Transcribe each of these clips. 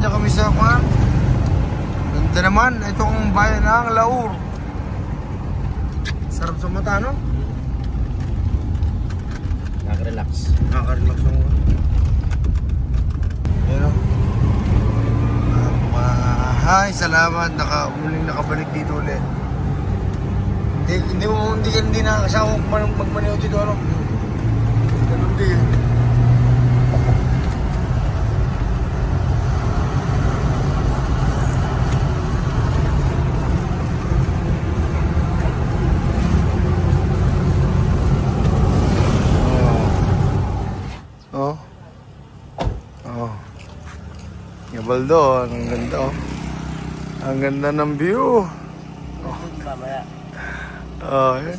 dyan kami sa kwan. Ganda naman, itong bayan ng Laur. Sarap sa mata, no? Nakaka-relax. Nakaka-relax mo. Pero hi, salamat. Muling nakabalik dito ulit. Hindi na kasama magmaneho dito, ano? Ganun din. Baldo, ang ganda, oh. Ang ganda ng view. Oh, yan.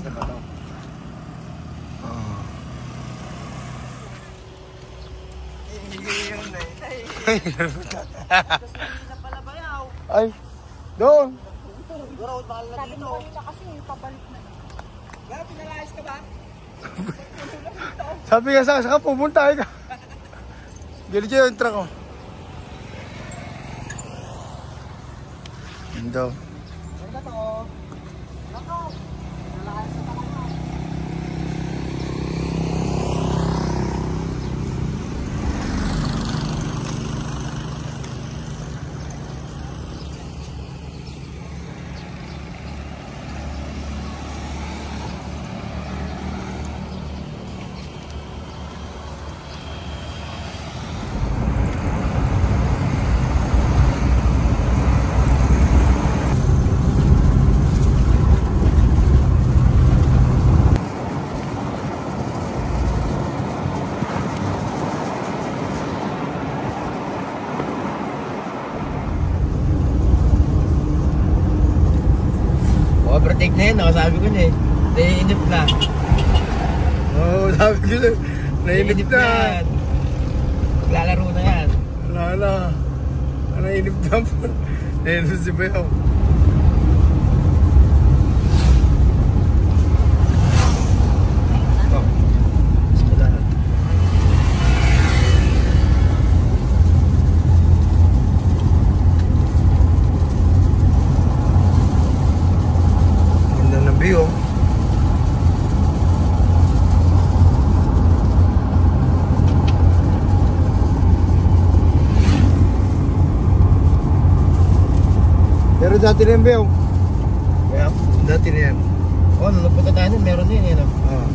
Ay, doon. Sabi mo kanina kasi pabalik na. Gano'n, pinalayas ka ba? Sabi nga sa pupunta ka. Ganito yung truck, oh. Daw. Ganda to. Nako. Nalakas sa talaga. Overtake na yun, nakasabi ko na eh. Naiinip na. Oo, sabi ko na. Nainip na. Maglalaro na yan. Wala na. Nainip na po. Nainip si Bayaw. View. Pero dati na yung View. Kaya? Dati na yan. Oo, nung nagpunta tayo nun, meron din yan. Oo.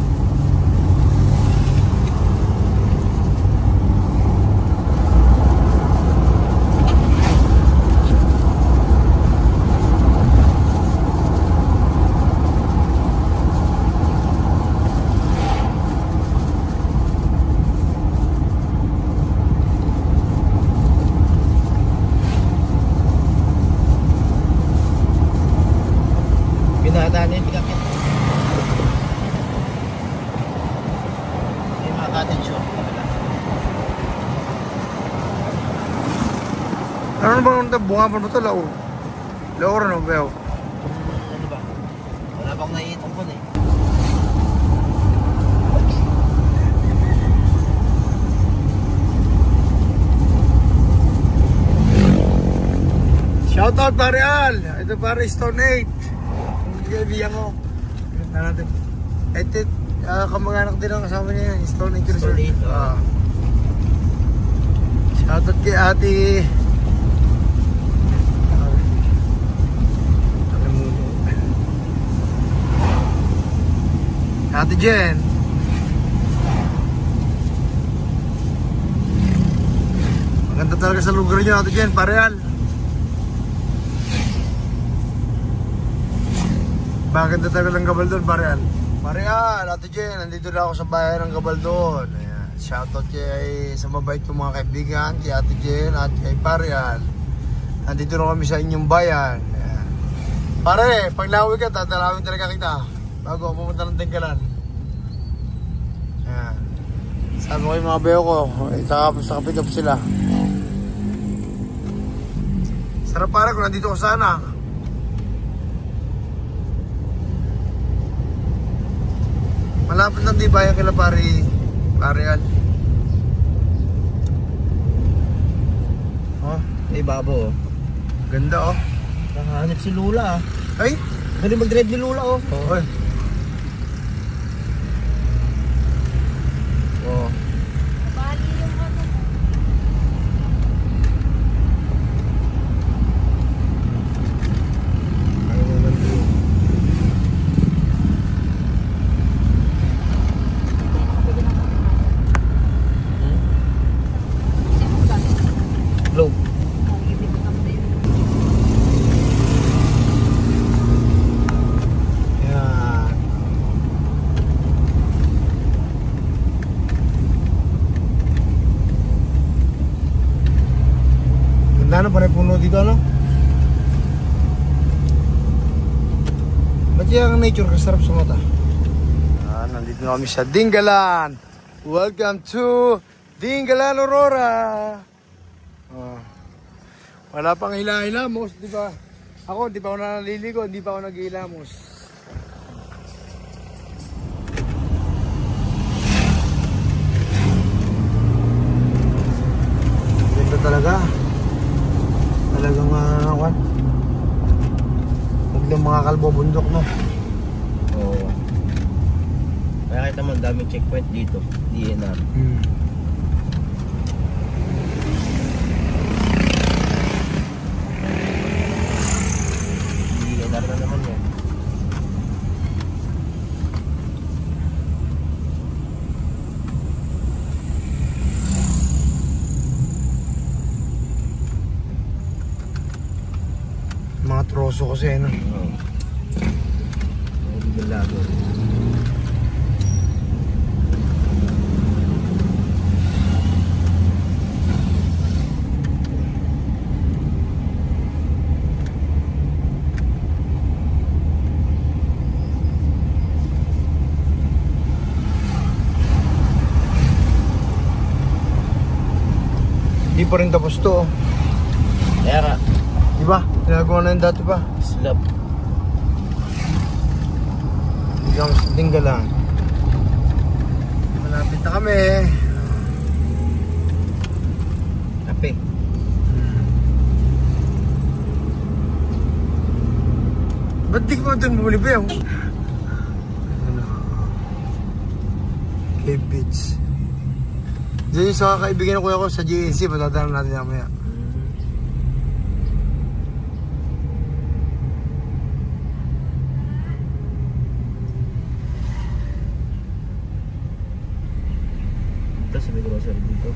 Pinadaan yung pikapit. Yung mga cottage shop. Ano bang bunga pa ba ito? Laur? Laur ano ba? Ano ba? Wala bang naiitong ko na eh. Shoutout pare Al! Ito pare Stone 8. Kaibigan ko. Tignan natin. Ito, kamag-anak din ang kasama niya yan. Stone 8 Resort. Shoutout kay ate. Ate Jen. Maganda talaga sa lugar niyo, Ate Jen, pareal. Maganda talaga ng Gabaldon, pareal. Pareal, Ate Jen, nandito na ako sa bayan ng Gabaldon. Ayan. Shoutout kay sa mabait kong mga kaibigan, kay Ate Jen at kay Pareal. Nandito na kami sa inyong bayan. Ayan. Pare, pag nauwi ka, tatalawin talaga kita bago pumunta ng Tinggalan. Ayan. Sabi ko yung mga beo ko, sa kapit up sila. Sarap pare kung nandito ko sana. Malapit lang di bayan kila Pareal. Oh, may babo, oh. Ganda, oh. Nakahanap si Lula, ah. Ay! Galing mag-dread ni Lula, oh. Oy. Oh. Bali yung ano. Ay, naman din. Globe. Yan. Ganda na, panay puno dito, ano? Ba't yung nature kasarap sa mata? Nandito na kami sa Dingalan. Welcome to Dingalan, Aurora. Wala pang hila-hilamos, di ba? Ako, di pa ako naliligo, di pa ako naghihilamos. Ganda talaga. Talagang what? Huwag lang mga kalbo bundok, no? Oo. Kaya kita mo, daming checkpoint dito. DNR. DNR na naman yan. Mga troso kasi, no? Oo. Hindi galago. Di pa rin tapos to, oh. Kaya nga, Di ba? Ginagawa na yun dati pa. slap. Hanggang sa Dingalan. Malapit na kami. Kape. Ba't di ko doon bumuli ba yun? Cave Beach. Diyan yung sa kaibigan ko sa GNC. Patatanan natin mamaya. Tapos may grocery dito.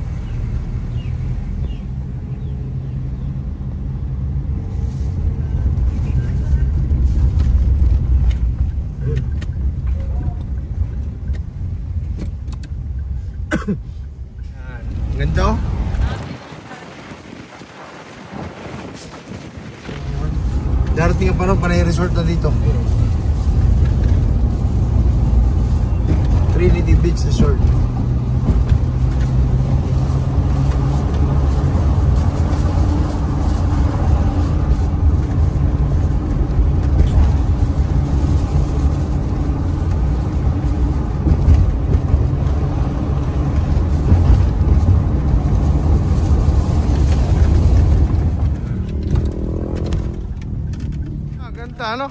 Ganda, oh. Darating ang panahon, panay resort na dito. Trinity Beach Resort. Ano?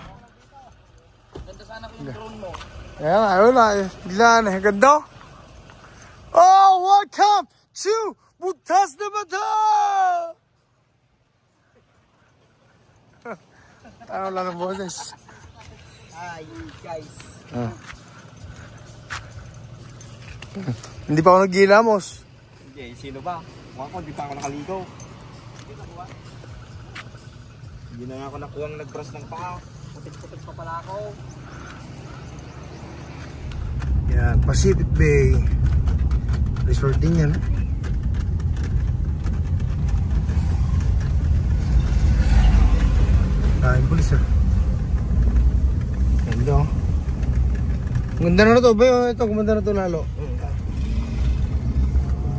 Ganda sana ko yung drone mo. Ayan, ayun na. Bigla na. Ganda. Oh, welcome to Butas na Bata! Ano lang ang boses? Hi, guys. Hindi pa ako naghihilamos. Hindi, sino ba? Mukha ko, hindi pa ako nakaligo. Hindi na nga ako nakuhang nag-brush ng paa. Putik-putik pa pala ako. Yan, Pacific Bay. Resort din yan. Daming pulis, ah. Ganda, oh. Ganda na to, ba? Ito, gumanda na to lalo.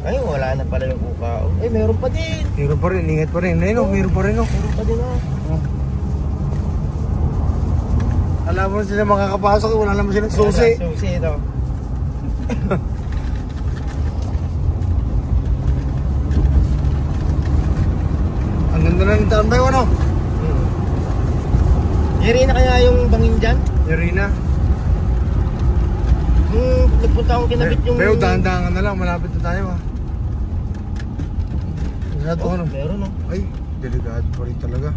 Ay, wala na pala yung ukao. Eh, meron pa din. Meron pa rin, ingat pa rin. Ayun, meron pa rin, oh. Meron pa din, oh. Alam mo sila makakapasok, wala naman silang susi. Wala, susi ito. Ang ganda Puntaan ba yung ano? Yari na kaya yung bangin dyan? Yarina. Nung nagpunta akong kinabit yung... Pero dahan-dahan na lang, malapit na tayo ah. Masyado ano? Meron no? Ay, delikado pa rin talaga.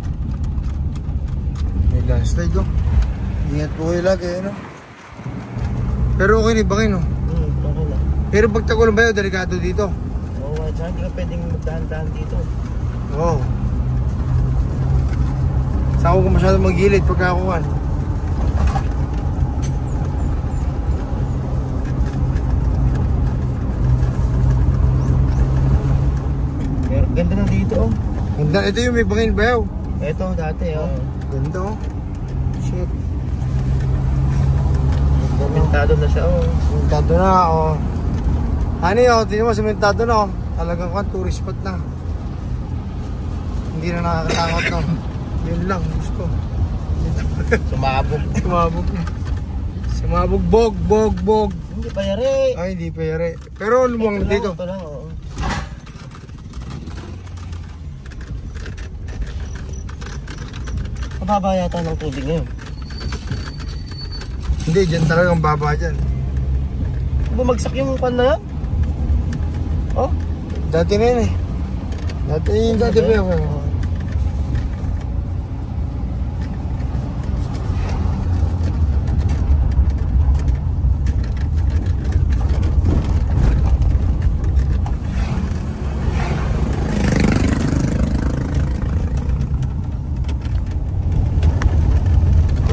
May landslide oh. Ingat po kayo lagi ano. Pero okay na bangin oh. Okay na. Pero pag tagulan ba yun, delikado dito? Oo, at saka hindi ka pwedeng magdahan-dahan dito. Oo. Saka ko masyado mag-gilid pagkakuhan. Pero ganda na dito oh. Ganda, ito yung may bangin bayaw. Ito dati oh. Ganda oh. Shit. Komentado na siya oh. Simentado na oh. Hani oh, tingnan mo simentado na oh. Talagang kwan, tourist spot na. Hindi na nakakatakot no. Yun lang, gusto. Sumabog. Sumabog na. Sumabog, bog. Hindi pa yari. Ay, hindi pa yari. Pero lumuwang na dito. Ito lang oo. Mababa yata ng tubig ngayon. Hindi, dyan talagang baba dyan. Bumagsak yung pan na yan? Oh? Dati na yun eh. Dati pa yun.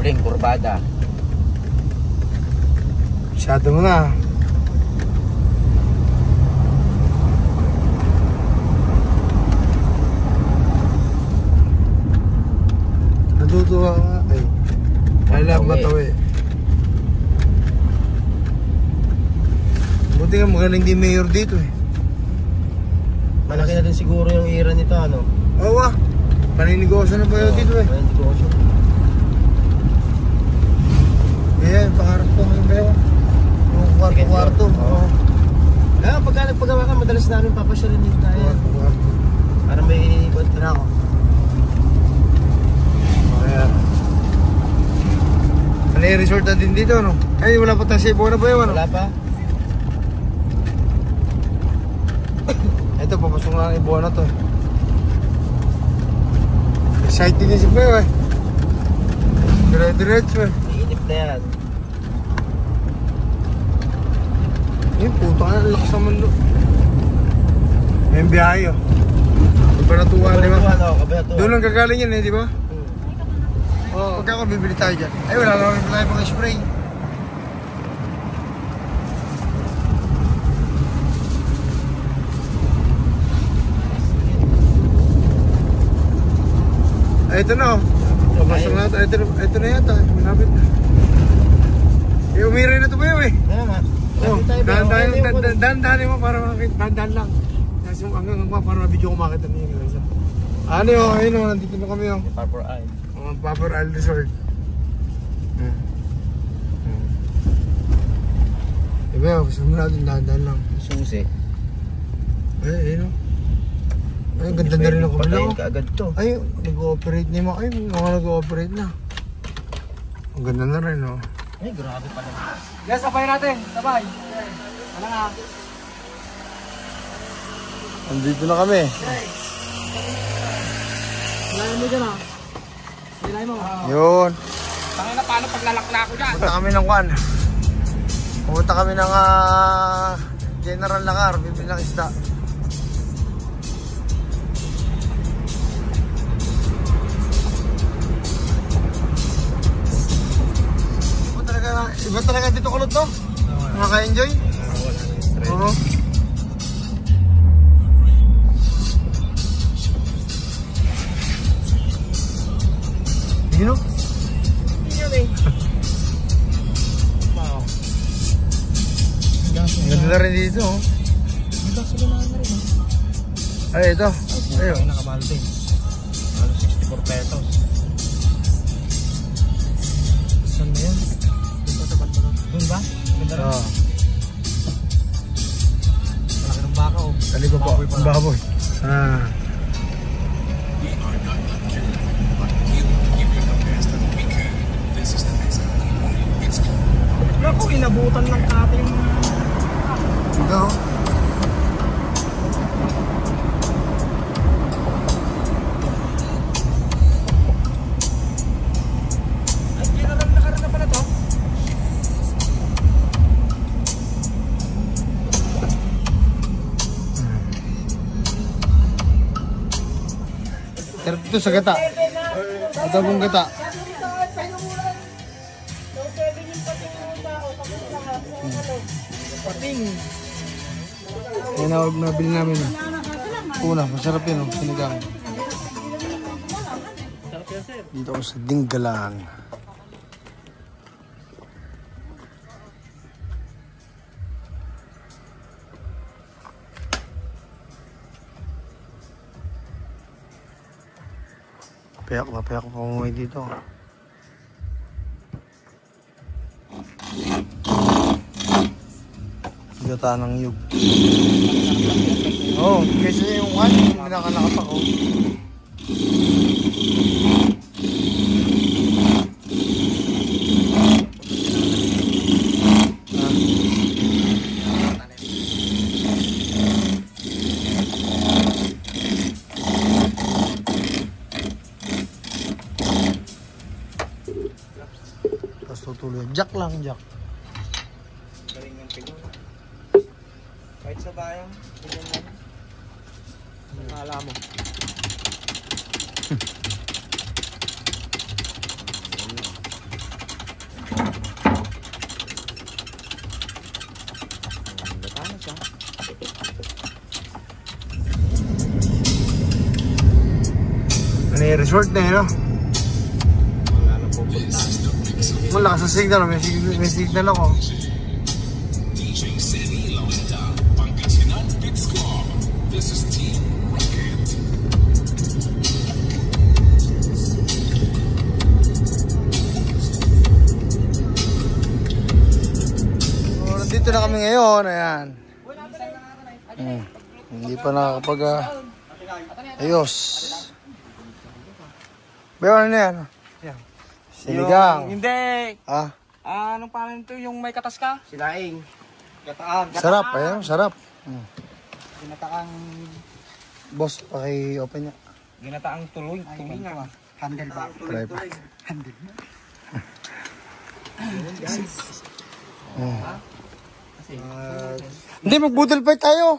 Huling kurbada. Masyado mo na. Natutuwa nga. Ay. I love Matawi. Buti nga magaling din mayor dito eh. Malaki na din siguro yung ira nito ano? Oo ah. Paninegosyo na ba yun dito eh. Paninegosyo. Ayan, pangarap ko ngayon ba yun? Yung kwarto. Oo. Kaya pagka nagpagawa ka, madalas namin papasyalin dito tayo. Kwarto. Para may ibang na ako. Ayan. Ano yung resort na din dito, no? Ay, wala pa tayo sa Ibona ba yun, ano? Wala pa? Ito, papasok na ang Ibona to. Excited din si Bayo eh. Dire-diretso eh. Iinip na yan. Yung puto ka na, lakas naman doon. May biyahe oh. Kabanatuan, di ba? Kabanatuan. Doon lang gagaling yan eh, di ba? Oo. Pagka ako bibili tayo dyan. Ay, wala naman tayo pang spray. Ay, ito na oh. Papasok na ito. Ito na yata. Malapit na. Eh, umiray na ito ba yun eh? Ano nga? Oh, dahan-dahan mo para makakita. Dahan-dahan lang. Kasi hanggang para mabidyo ko makita niya yung isa. Ano yun? Ayun o, nandito na kami yung Purple Eye. Purple Eye Resort. Diba yun? Gusto mo natin dahan-dahan lang. Susi. Ay, ayun o. Ay, ganda na rin ako. Patayin ka agad to. Ay, nag-ooperate na yung mga. Ay, mga nag-ooperate na. Ang ganda na rin o. Ay, grabe pala. Yes, sabay natin. Sabay. Wala nga. Nandito na kami. Hilahin mo dyan ah. Hilahin mo. Yun. Tangin na paano paglalakla ko dyan. Punta kami ng kwan. Pumunta kami ng General Lacar. Bibili ng isda. Iba talaga dito kulot no? Maka-enjoy? Oo. Yun o? Yun eh. Wow. Ganda na rin dito oh. May gasolinahan na rin oh. Ay ito. Ayun. Ay, nakamahal din. 64 pesos. Saan na yan? Doon ba? Ganda rin. Oo. Malaki ng baka oh. Dali ko po. Baboy pala. Baboy. Naku, inabutan ng ating... Ito. Ay, ginarang nakaraan na pala to. Pero ito sa gata. Ito pong gata. Pating. Yan na nabili namin. Una, masarap yun. Sinigang. Dito ako sa Dinggalan. Payak pa umuwi dito. Gata ng yug. Oh, kaysa yung ano, yung pinakalakap ako. Tapos tutuloy. Jack lang, Jack. Galing ng pigo. Kahit sa bayan, ganyan lang. Nakala mo. Gata siya. Ano yung resort na yun, no? Wala na pupunta. Wala sa signal, may signal ako. So, nandito na kami ngayon, ayan. Hindi pa nakakapag ayos. Bayo, ano na yan? Sinigang. Hindi. Ah, Anong pangalan ito? Yung may katas ka? Silaing. Gataan. sarap, ayan, sarap. Ginataang... Boss, paki-open niya. Ginataang tulingan. Handle ba? Try pa. Handle mo. Hindi, mag-budol fight tayo.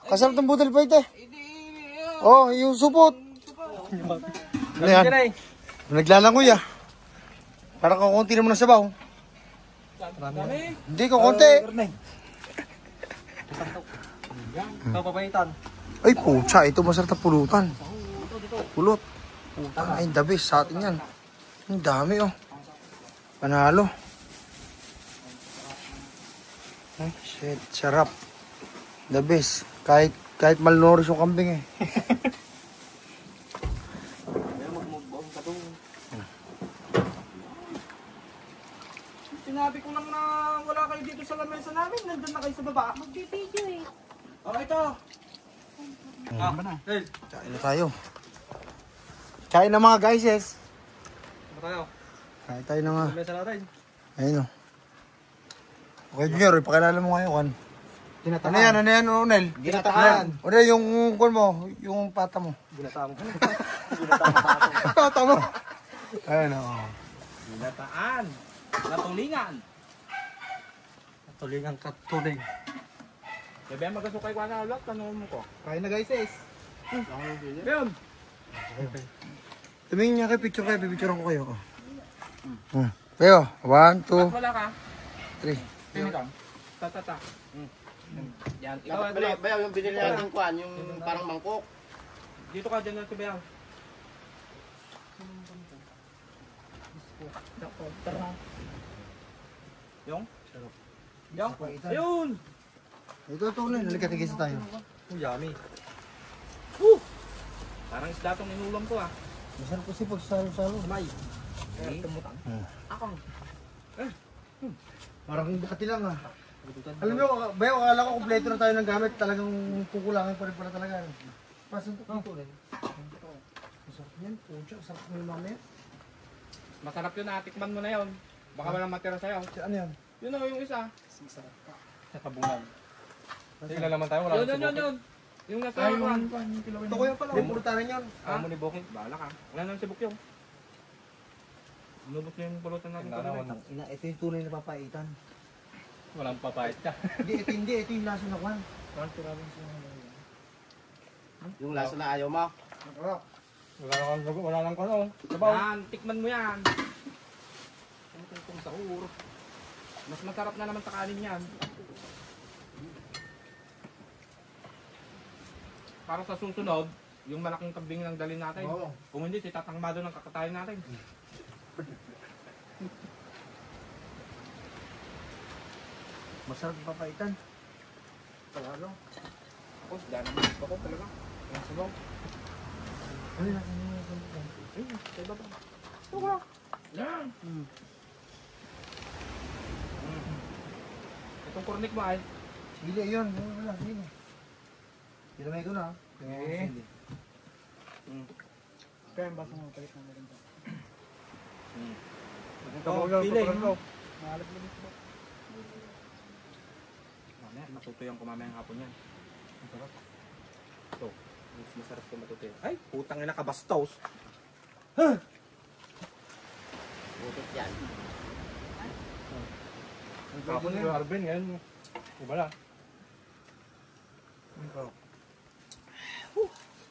Kasarap ng budol fight eh. Oh, yung supot. Ano yan? Naglalangoy ah. Parang kukunti naman ng sabaw. Hindi, kukunti. Kapapaitan. Ay, pucha. Ito masarap na pulutan. Pulot. Ay, the best sa atin yan. Ang dami oh. Panalo. Ay, shit. Sarap. The best. Kahit malnourished yung kambing eh. Sinabi ko lang na wala kayo dito sa lamesa namin. Nandun na kayo sa baba. Mag-video eh. Oh, ito. Hey. Kain na tayo. Kain na mga guys, yes. Ano tayo? Kain tayo na nga. Lamesa natin. Ayun o. Okay, Junior, ipakilala mo ngayon. Ano yan, Onel? Ginataan. Onel, yung kwan mo, yung pata mo. Ginataan ko. Pata mo. Ayun o. Ginataan. Natulingan. Tulingan ka, tuling. Bebe, magasukay ko na ulat. Tanong mo ko. Kain na guys, yes. Beon. Tumingin niya kayo, picture kayo, pipicturean ko kayo. Kayo, 1, 2, Wala ka. 3. Pinitam. Tatata. Yan. Ikaw, Bayaw, yung binili natin kwan, yung parang mangkok. dito ka dyan natin, Beon. Yung? Yung? Ayun! Ito, Onel, halika, tigisa tayo. Yummy. Parang isda itong inulam ko ah. Masarap kasi pag salo-salo. May. Tumutang. Akong. Parang Bukati lang ah. Alam mo, Bayo, akala ko kompleto na tayo ng gamit. Talagang kukulangin pa rin pala talaga. Pasan to dito rin. Masarap yan. Pucha, sarap mo yung mamaya. Masarap yun, natikman mo na yun. Baka walang matira sa'yo. Ano yan? Yun o, yung isa. Masarap ka. Sa tabungan. Tingnan naman tayo, wala Yun. Yung nasa Ay, kwan. yung kilawin. Ito ko yan pala. Pupulutan yun. Amo ni Booking. Bahala ka. Wala nang sibuk yung. Inubos niya yung pulutan natin. Ina, ito yung tunay na papaitan. Walang papayat ka. Hindi, ito yung lasa na kwan. Yung lasa na ayaw mo. Wala lang ko. Sabaw. Yan, tikman mo yan. Ang sahur. Mas masarap na naman sa kanin yan. Para sa susunod, yung malaking kambing lang dalhin natin. Oo. Kung hindi, si Tatang Mado ng kakatayin natin. Masarap yung papaitan. Talaga. Ako, dahil naman gusto ko talaga. Ang sabaw. Ano yung lasa niya? Ayun, sa iba pa. Ito ka. Yan. Itong kurnik mo ay. Sili yun. Wala, sili. Kinamay ko na. Eh. Sili. Kaya yung baso mo, palit na meron pa. Pili. Mahalap mo dito. Mamaya, matutuyan ko mamayang hapon yan. Masarap. Ito. Masarap ko matutuyan. Ay, putang ina ka bastos. Butot yan. Kapon yung Arvin, ngayon. Iba na.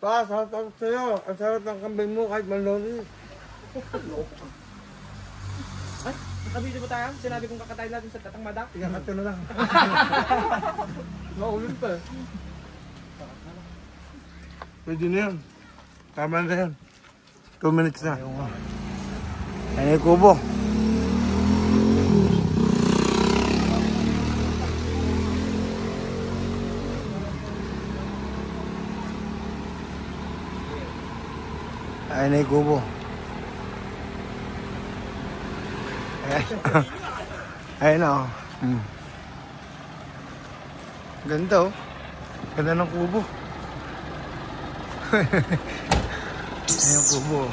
Pa, sarap sa'yo. Ang sarap ng kambing mo kahit maloni. Ay, nakabili ba tayo? Sinabi kong kakatayin natin sa Tatang Mada. Tingnan ka na lang. Maulin pa eh. Pwede na yan. Tama na yan. 2 minutes na. Ay, kubo. Ay, kubo. Ayun na, oh. Ganda, oh. Ganda ng kubo. Ayun yung kubo.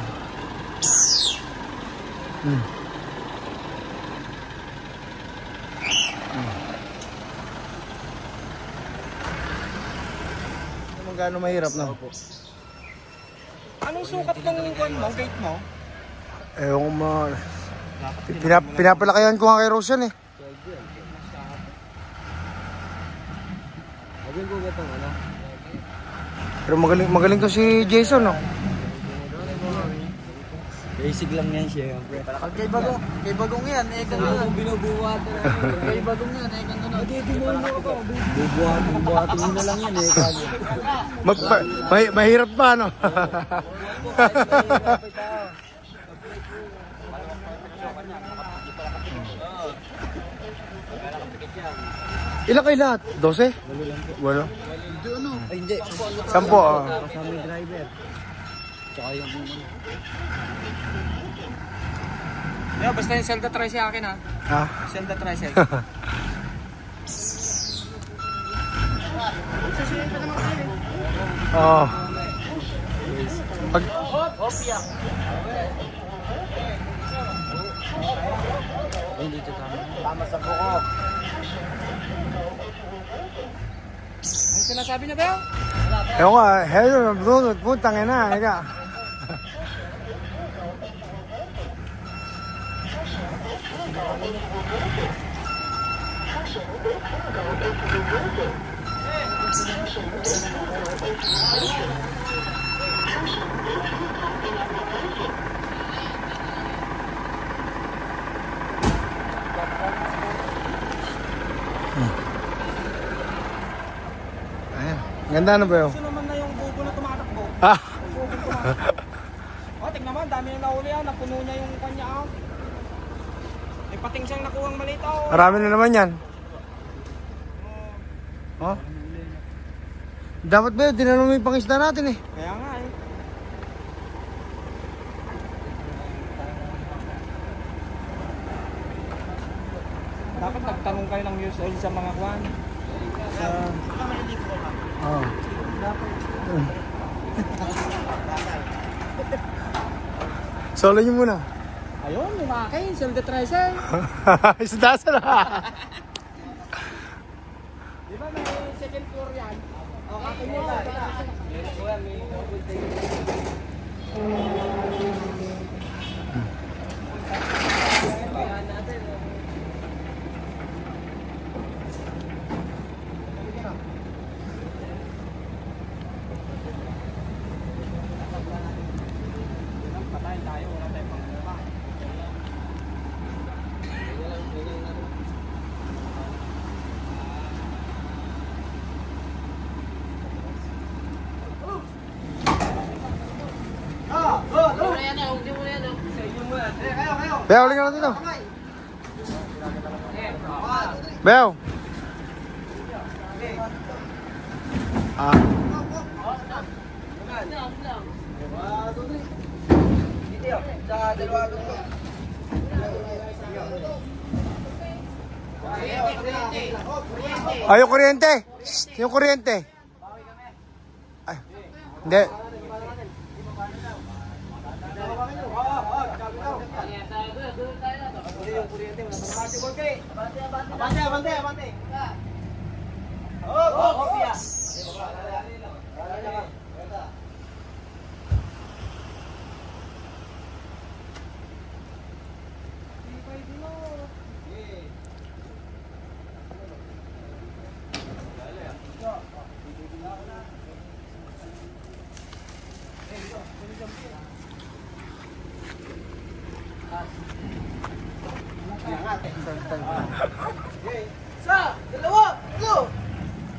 Magkano mahirap na? Anong sukat ng kwan mo, gate mo? Ewan ko pinapalakayan ko nga kay Rose yan eh. Pero magaling to si Jason, no? Basic lang yan siya. Pag kay Bagong yan, eh gano'n. Binubuhat. Kay Bagong yan, eh gano'n. Bubuhatin mo na lang yan, eh gano'n. Mahirap pa, no? Ilan kayo lahat? 12? Wala. Ay hindi. 10, Kasama yung driver. Tsaka yung Yeah, basta yung Zelda Trice akin ha. Ha? Zelda Trice. Oo. Pag... hindi ito tama. Tama sa buko. Ang sinasabi niya ba yun? Ewan ko, hello, nabunod, putang ina, ika. Ayan, ganda na ba yun? Gusto naman na yung bubo na tumatakbo. Ah! O, tignan mo, dami na nahuli yan. Napuno niya yung kanya ah. May pating siyang nakuhang malita oh. Marami na naman yan. Oh? Dapat ba yun, tinanong mo yung pangisda natin eh. Kaya nga eh. Dapat nagtanong kayo ng use oil sa mga kwan. Oo. Solo nyo muna. Ayun, yung akin, Zelda Treasure. Isdasa na. Di ba may second floor yan? O, akin yun lang. Patayin tayo, wala tayong pangalawa. Beo, halika na dito. Beo. Ay, yung kuryente. Shh, yung kuryente. Ay, hindi. Abante.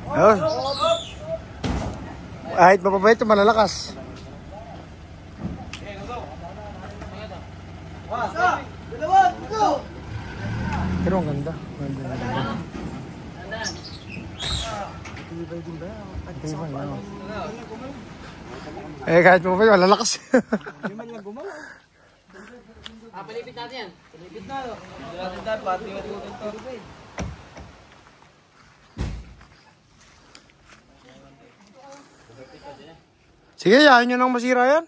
Oh. Kahit mapabait ito, malalakas. Pero ang ganda. Eh, kahit mapabait, malalakas. Palipit natin yan. Palipit na. Sige, yahin nyo nang masira yan.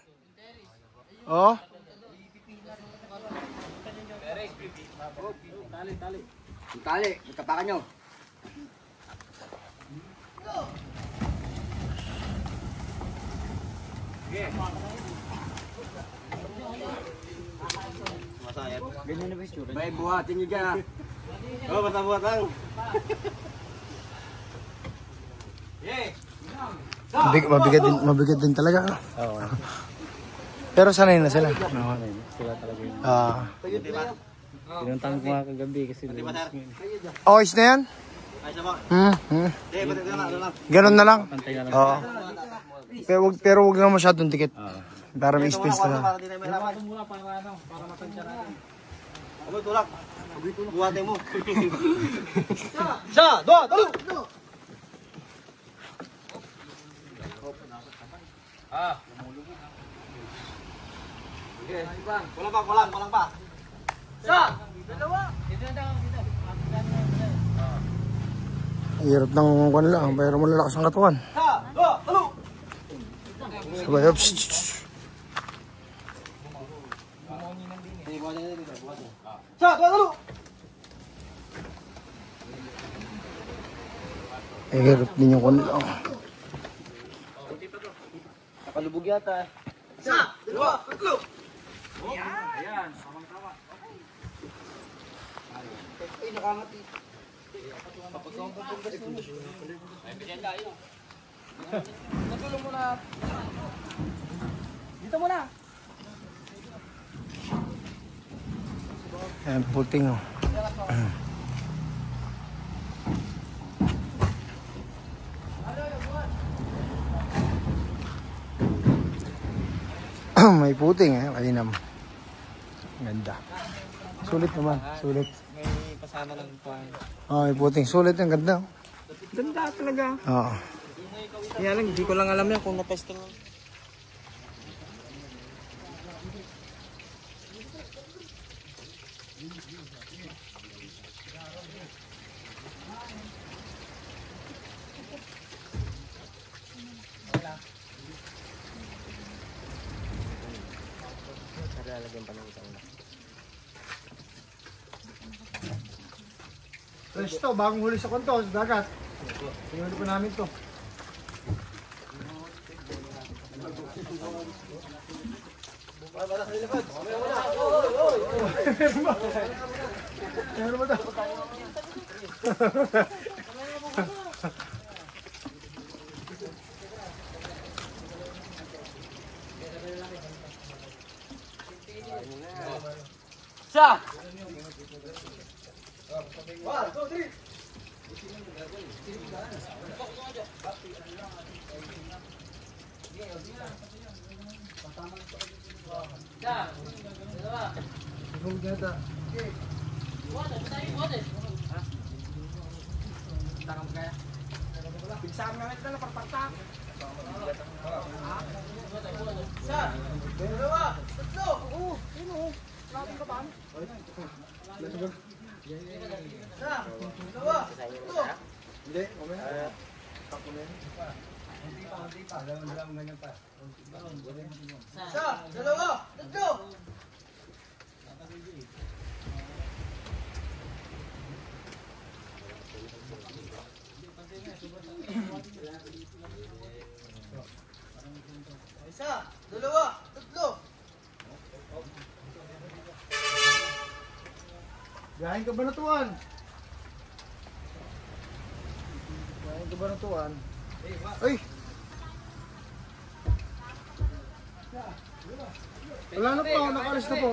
Oo. Tali, magkapakan nyo. Ganyan na ba yung tsura? May buhatin nyo dyan ha. Oo, basta buhat lang. Mabigat din talaga. Oo. Pero sanay na sila. Sila talaga yun. Pinuntahan ko nga kagabi kasi Ayos na yan? Ganun na lang. pantay na lang. Oo. Pero wag na masyadong dikit. Para may space na. Muna para matansya natin. Tulak. Buhatin mo. Walang pa. Hirap ng kwan lang, pero malalakas ang katawan. Sabay, ups. Hirap din yung kwan lang. Nakalubog yata. Natulong mo na. Dito muna. Ayan, puting oh. May puting eh, kainam. Ganda. Sulit naman, sulit. May pasama ng pang. Oh, may puting. Sulit, ang ganda. Ganda talaga. Oo. Kaya lang, hindi ko lang alam yan kung na-testing. lagyan pa ng isang na. Fresh to, bagong huli sa kanto, sa dagat. Pinuli ko namin to. Meron ba ito? Sa! Pinsaan nga ito na parpartak. Hindi, mamaya. Gahin ka ba na tuwan? Gahin ka ba na tuwan? Ay! Wala na po, nakalis na po.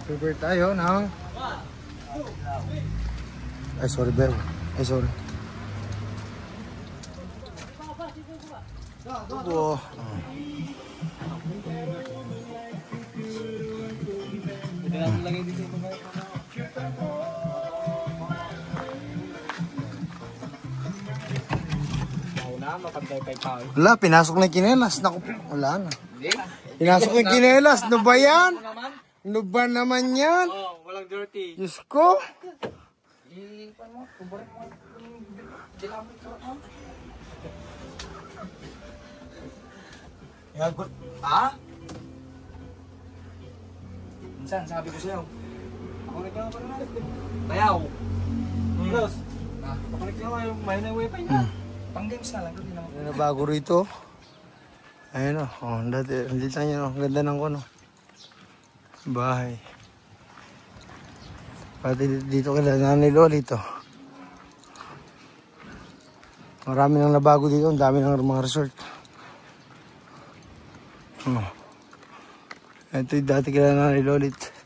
Prepare tayo ng... Ay, sorry, Bel. Ay, sorry. Tubo. Pwede natin lagay dito yung mga Mauna, mapantay pa ikaw. Wala, pinasok na yung kinelas. Naku, wala na. Pinasok yung kinelas. Ano ba yan? Ano ba naman yan? Oh, walang dirty. Diyos ko. ilipan mo, kuburin mo. Dilamit ko mo. Yagot. Ha? Minsan, sabi ko sa'yo. Ako nagkakaroon pa rin natin. Bayaw. Close. Ako nagkakaroon yung may na wifi na. Pang games na lang. Ano na bago rito? Ayun o. Oh, dito nyo. Ang ganda ng kuno. Bahay. Pati dito kila Nanay Loli to. Marami nang nabago dito. Ang dami ng mga resort. Oh. Ito yung dati kila Nanay Lolit.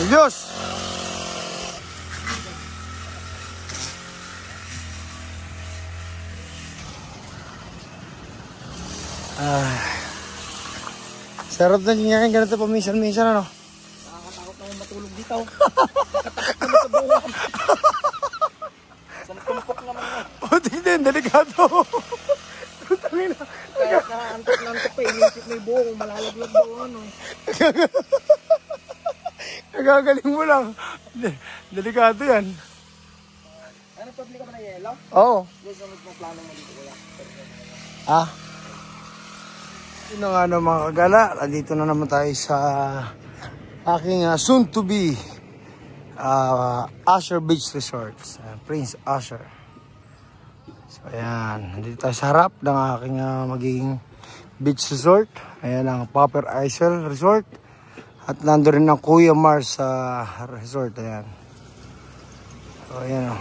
Diyos! Sarap na ngayon ganito paminsan-minsan ano? Nakakatakot naman matulog dito. Nakakatakot naman sa buwan. Isang tumpok naman mo. Puti din, delikado. Putangin na. Kaya nakaantok pa. Inisip may buhong, malalaglag ba o ano. Nagagaling mo lang. Delikado yan. Ano, pabili ka ba na yelo? Oo. Gusto mo plano mo dito, kuya. Ah. Yun na nga no, mga kagala. Nandito na naman tayo sa aking soon to be Usher Beach Resort. Prince Usher. So ayan. Nandito tayo sa harap ng aking magiging beach resort. Ayan ang Popper Isle Resort. At nando rin ang Kuya Mars resort. Ayan. So ayan o.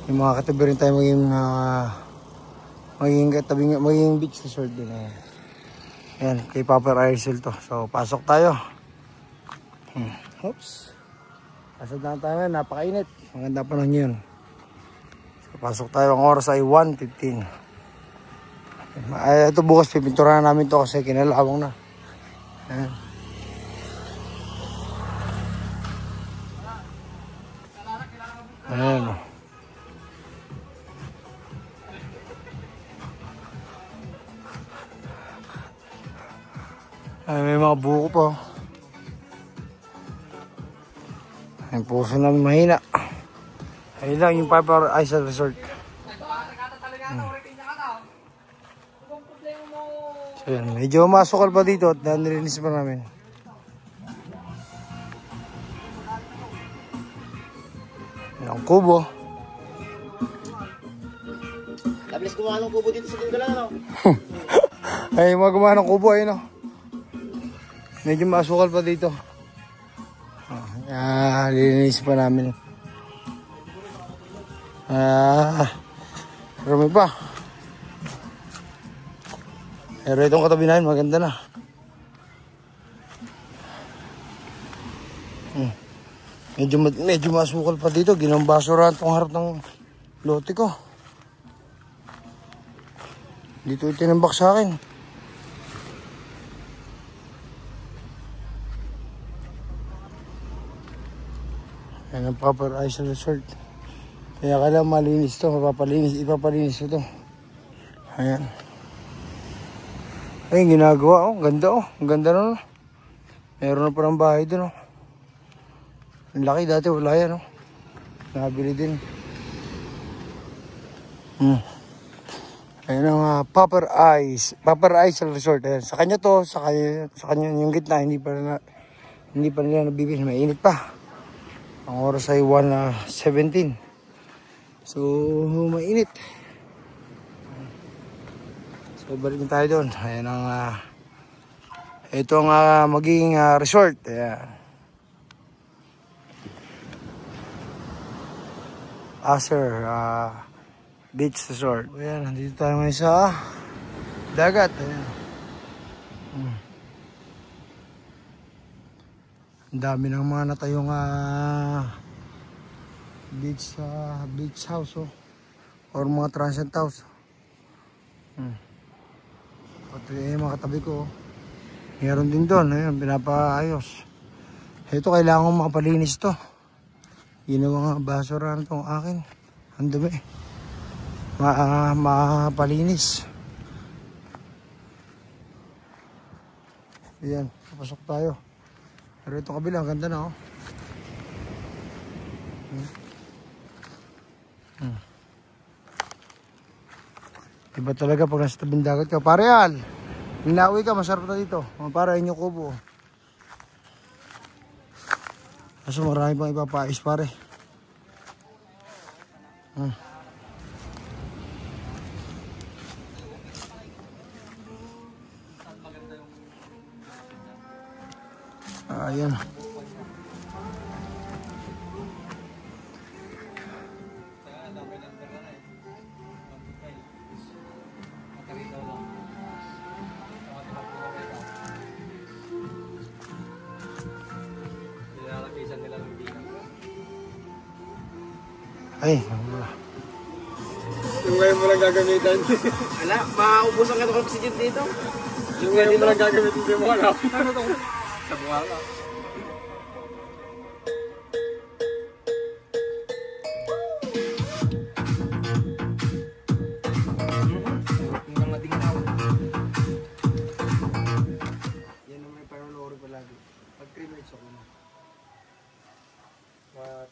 Yung mga katabi rin tayo magiging beach resort din. Ayan. Ayan, kay Popper Isle to. So pasok tayo. Oops. Pasok na tayo, napakainit. Maganda pa lang yun. So pasok tayo, ang oras ay 1:15. Ay, ito bukas pipinturahan namin to kasi kinalawang na. Ayan. Ayan. Ay, may mga buko pa. Ay, puso namin mahina. Ayun lang yung Popper Isle Resort. So yan, medyo masukal pa dito at nilinis pa namin. Yan ang kubo. Labis gumawa ng kubo dito sa Tinggalan, no? Ay, mga gumawa ng kubo, ayun o. Medyo masukal pa dito. Nilinis pa namin. Marami pa. Pero itong katabi namin, maganda na. Medyo masukal pa dito. Ginambasurahan itong harap ng lote ko. Dito itinambak sa akin. Yan ang Popper Isle Resort. Kaya kailangan malinis to. Ipapalinis ito. Ayan. Ay, ginagawa, oh. Ganda, oh. Ang ganda na, no? Meron na parang bahay doon, oh. Ang laki, dati wala yan, oh. Nabili din. Ayan ang Popper Isle Resort. Ayan. Sa kanya to, sa kanya yung gitna, hindi pa nila nabibili. Mainit pa. Ang oras ay 1:17. So, mainit. So, balik na tayo doon. Ayan ang ito ang magiging resort. Ayan. Usher Beach Resort. Ayan, nandito tayo ngayon sa dagat. Ayan. Ang dami ng mga natayong beach house, oh. Or mga transient house. Pati yung mga katabi ko, oh. Meron din doon, ayun, pinapaayos. Ito, kailangan ko makapalinis to. Ginawang basurahan itong akin. Ang dumi. Makapalinis. Ayan, papasok tayo. Pero itong kabila, ang ganda na, oh. Iba talaga pag nasa tabing dagat ka. Pareal, inawi ka, masarap na dito. Para inyo kubo. Kaso marami pang ipapais, pare. Ayan. Ay, Yung ngayon mo lang gagamitan. Ala, maubusan ka ng oxygen dito. Yung ngayon mo lang gagamitan, hindi mo alam. Ano to? Sa buhala.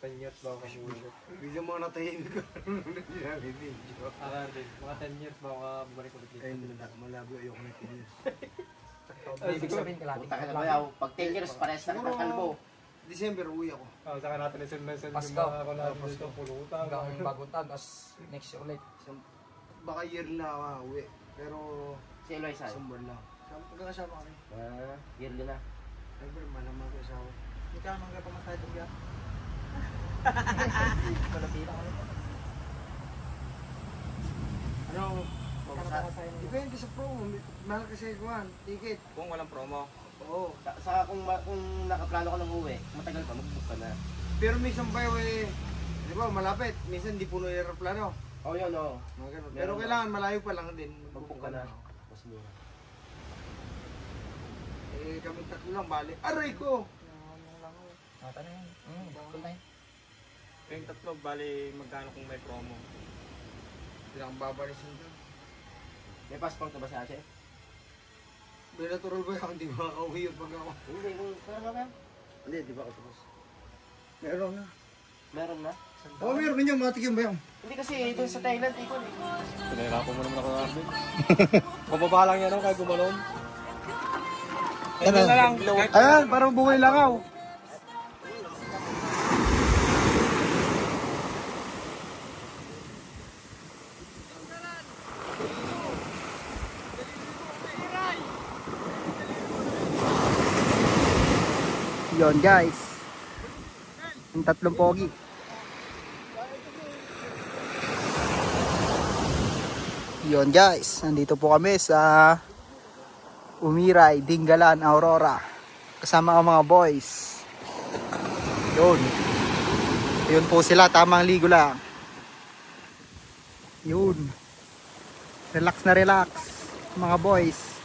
10 years bago ka umuwi. Video mo na tahimik ko. Hindi namin video. Din. Mga 10 years bago ka bumalik ulit dito. Ayun na, malabo ayoko na 10 years. Ibig sabihin kalahati. Punta ka na bayaw. Pag 10 years, parehas na kita kalbo. December, uwi ako. Saka natin lesson yung Pasko. mga kalahati dito. Pulutan. Hanggang bagong taon, tapos next year ulit. Baka year na ako uwi. Pero Si Eloy sa'yo. isang buwan lang. Magkakasama kami. Yearly na. Siyempre, malaman ko isawa. Hindi ka naman ka pamatay ito biya. Kalapira ko. Ano? Depende sa promo. Mahal kasi kuhan. Ticket. Kung walang promo. Oo. Saka kung nakaplano ka ng uwi, matagal pa, mag-book ka na. Pero minsan ba di ba, malapit. Minsan di puno yung aeroplano. Oo yun, oo. Mga ganun. Meron Pero ba? kailangan malayo pa lang din. Mag-book ka na. Mas mura. Kami tatlo lang balik. Aray ko! Mata na yan. Cool na yun. Yung tatlo, bali magkano kung may promo. Hindi lang babalisin doon. May passport na ba si Ashe? May natural ba ako? Hindi makakauwi yun pag ako. Hindi, meron na ba? Hindi, di ba ako tapos? Meron na. Meron na? Oo, meron niya. Matikim ba yan? Hindi kasi doon sa Thailand, ikon eh. Pinahirapan mo naman ako ng Arvin. Pababa lang yan kahit gumalon. Ano? Ayan, parang bungay langaw. Yon guys. Yung tatlong pogi. Yon guys, nandito po kami sa Umiray, Dingalan, Aurora. Kasama ang mga boys. Yun. Yun po sila, tamang ligo lang. Yun. Relax na relax, mga boys.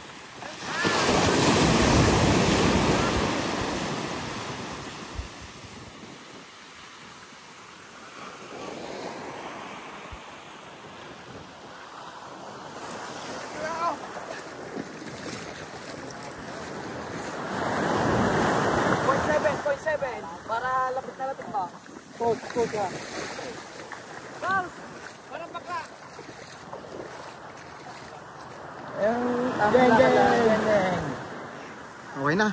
Para lapit na lapit ba? Coach lang. Charles! Parang baka! Okay na.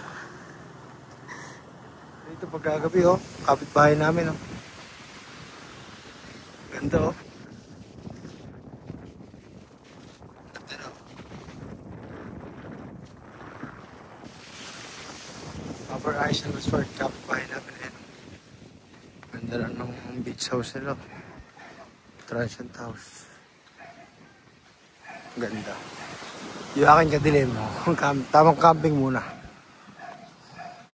Dito pagkagabi oh. Kapitbahay namin oh. Ganda oh. Ganda oh. Upper Island Resort. Kapitbahay namin eh. Ganda lang ng beach house nila. Transient house. Ganda. Yung akin kadilim. Tamang camping muna.